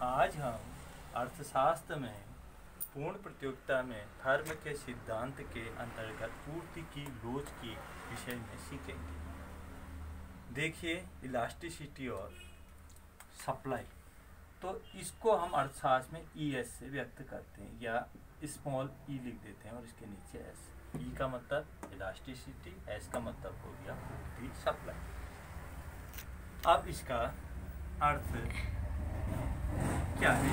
आज हम अर्थशास्त्र में पूर्ण प्रतियोगिता में फर्म के सिद्धांत के अंतर्गत पूर्ति की लोच के विषय में सीखेंगे। देखिए, इलास्टिसिटी और सप्लाई, तो इसको हम अर्थशास्त्र में ES से व्यक्त करते हैं या स्मॉल e लिख देते हैं और इसके नीचे S। E का मतलब इलास्टिसिटी, S का मतलब हो गया पूर्ति, सप्लाई। अब इसका अर्थ क्या है?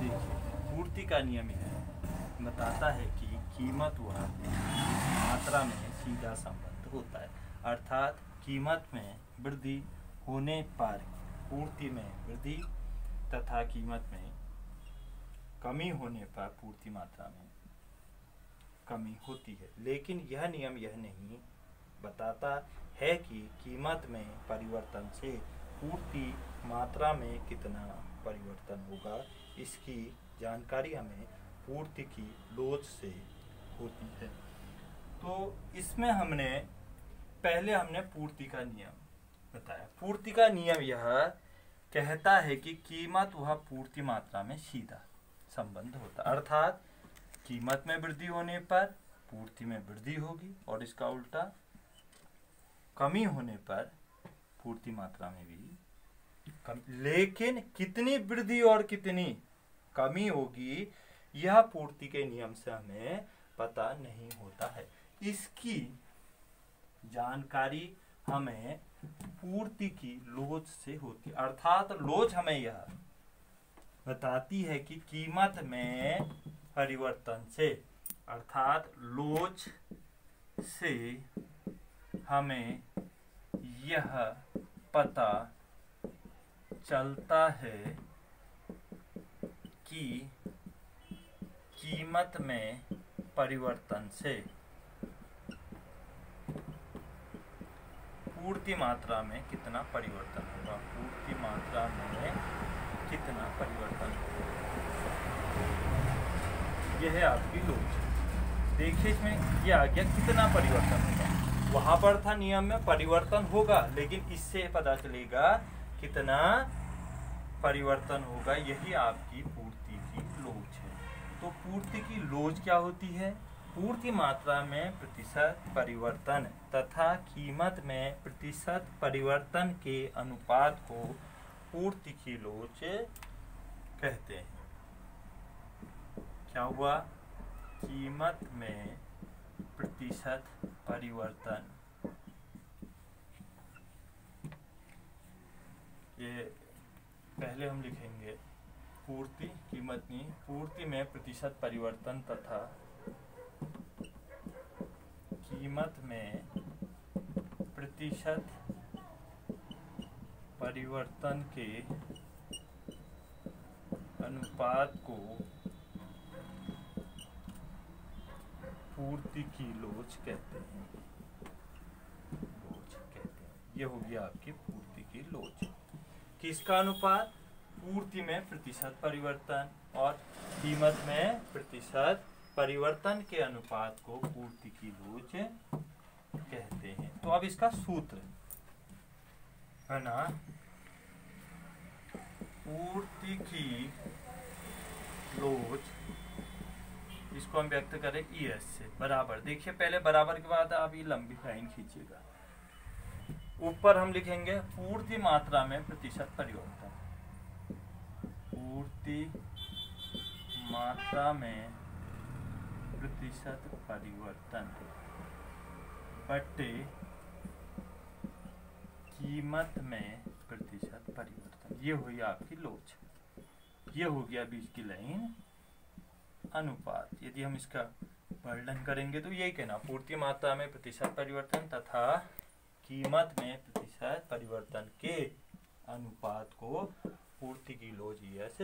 देखिए, पूर्ति का नियम है बताता है कि कीमत व मात्रा में सीधा संबंध होता है, अर्थात कीमत में वृद्धि होने पर पूर्ति में वृद्धि तथा कीमत में कमी होने पर पूर्ति मात्रा में कमी होती है। लेकिन यह नियम यह नहीं बताता है कि कीमत में परिवर्तन से पूर्ति मात्रा में कितना परिवर्तन होगा। इसकी जानकारी हमें पूर्ति की लोच से होती है। तो इसमें पहले हमने पूर्ति का नियम बताया। पूर्ति का नियम यह कहता है कि कीमत व पूर्ति मात्रा में सीधा संबंध होता है, अर्थात कीमत में वृद्धि होने पर पूर्ति में वृद्धि होगी और इसका उल्टा कमी होने पर पूर्ति मात्रा में भी कमी। लेकिन कितनी वृद्धि और कितनी कमी होगी यह पूर्ति के नियम से हमें पता नहीं होता है। इसकी जानकारी हमें पूर्ति की लोच से होती है, अर्थात लोच हमें यह बताती है कि कीमत में परिवर्तन से, अर्थात लोच से हमें यह पता चलता है कि कीमत में परिवर्तन से पूर्ति मात्रा में कितना परिवर्तन होगा, पूर्ति मात्रा में कितना परिवर्तन होगा। यह है आपकी लोच। देखिए, इसमें यह आ गया कितना परिवर्तन होगा। वहां पर था नियम में परिवर्तन होगा, लेकिन इससे पता चलेगा कितना परिवर्तन होगा। यही आपकी पूर्ति की लोच है। तो पूर्ति की लोच क्या होती है? पूर्ति मात्रा में प्रतिशत परिवर्तन तथा कीमत में प्रतिशत परिवर्तन के अनुपात को पूर्ति की लोच कहते हैं। क्या हुआ? कीमत में प्रतिशत परिवर्तन, ये पहले हम लिखेंगे पूर्ति, कीमत नहीं, पूर्ति में प्रतिशत परिवर्तन तथा कीमत में प्रतिशत परिवर्तन के अनुपात को पूर्ति की लोच कहते हैं। यह होगी आपकी पूर्ति की लोच। किसका अनुपात? पूर्ति में प्रतिशत परिवर्तन और कीमत में प्रतिशत परिवर्तन के अनुपात को पूर्ति की लोच कहते हैं। तो अब इसका सूत्र है ना, पूर्ति की लोच, इसको हम व्यक्त करें ES से बराबर। देखिए, पहले बराबर के बाद आप ये लंबी लाइन खींचिएगा। ऊपर हम लिखेंगे पूर्ति मात्रा में प्रतिशत परिवर्तन, पूर्ति मात्रा में प्रतिशत परिवर्तन बटे कीमत में प्रतिशत परिवर्तन। ये हुई आपकी लोच। ये हो गया बीच की लाइन अनुपात। यदि हम इसका वर्णन करेंगे तो यही कहना, पूर्ति मात्रा में प्रतिशत परिवर्तन तथा कीमत में प्रतिशत परिवर्तन के अनुपात को पूर्ति की लोच ES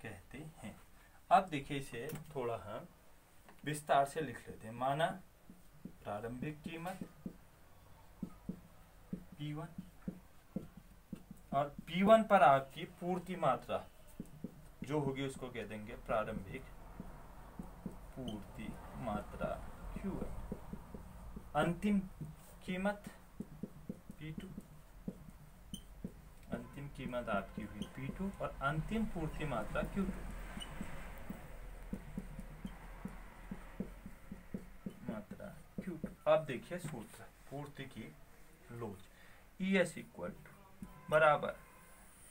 कहते हैं। अब देखिए, इसे थोड़ा हम विस्तार से लिख लेते हैं। माना प्रारंभिक कीमत P1 और P1 पर आपकी पूर्ति मात्रा जो होगी उसको कह देंगे प्रारंभिक पूर्ति मात्रा Q1। अंतिम कीमत P2, अंतिम कीमत आपकी हुई P2 और अंतिम पूर्ति मात्रा Q2 मात्रा Q2। अब देखिए सूत्र पूर्ति की लोच, ES इक्वल टू बराबर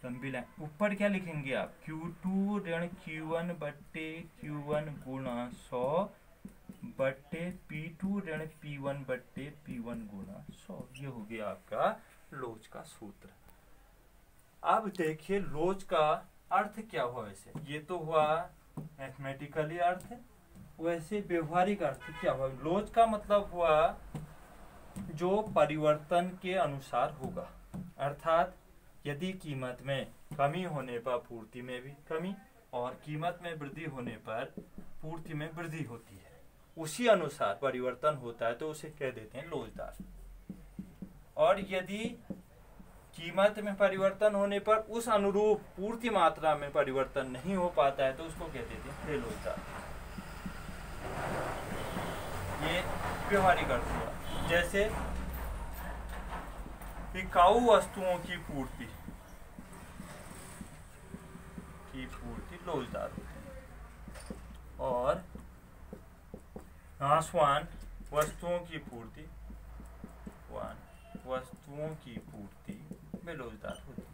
लंबी लाइन ऊपर क्या लिखेंगे आप, Q2 ऋण Q1 बट्टे Q1 गुणा 100 बट्टे P2 ऋण P1 बट्टे P1 गुणा 100। ये हो गया आपका लोच का सूत्र। अब देखिए लोच का अर्थ क्या हुआ। वैसे ये तो हुआ मैथमेटिकली अर्थ, वैसे व्यवहारिक अर्थ क्या हुआ। लोच का मतलब हुआ जो परिवर्तन के अनुसार होगा, अर्थात यदि कीमत में कमी होने पर पूर्ति में भी कमी और कीमत में वृद्धि होने पर पूर्ति में वृद्धि होती है, उसी अनुसार परिवर्तन होता है तो उसे कह देते हैं लोचदार। और यदि कीमत में परिवर्तन होने पर उस अनुरूप पूर्ति मात्रा में परिवर्तन नहीं हो पाता है तो उसको कह देते हैं बेलोचदार। ये व्यवहारिक अर्थ हुआ। जैसे टिकाऊ वस्तुओं की पूर्ति लोचदार होती है और नाशवान वस्तुओं की पूर्ति बेलोचदार होती है।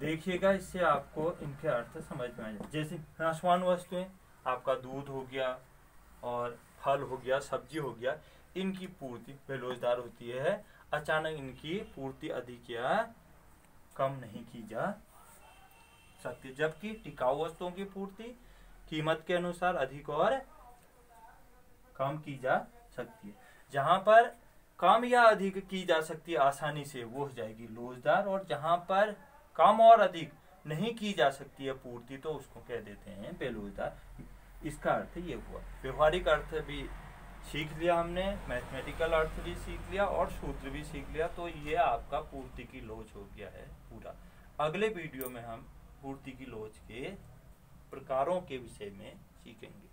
देखिएगा, इससे आपको इनके अर्थ समझ में आ जाए। जैसे नाशवान वस्तुएं आपका दूध हो गया और फल हो गया, सब्जी हो गया, इनकी पूर्ति बेलोचदार होती है। अचानक इनकी पूर्ति अधिक या कम नहीं की जा सकती, जबकि टिकाऊ वस्तुओं की पूर्ति कीमत के अनुसार अधिक और कम की जा सकती है। जहां पर कम या अधिक की जा सकती है आसानी से, वो हो जाएगी लोचदार, और जहां पर कम और अधिक नहीं की जा सकती है पूर्ति तो उसको कह देते हैं बेलोचदार। इसका अर्थ ये हुआ। व्यवहारिक अर्थ भी सीख लिया हमने, मैथमेटिकल अर्थ भी सीख लिया और सूत्र भी सीख लिया। तो ये आपका पूर्ति की लोच हो गया है पूरा। अगले वीडियो में हम पूर्ति की लोच के प्रकारों के विषय में सीखेंगे।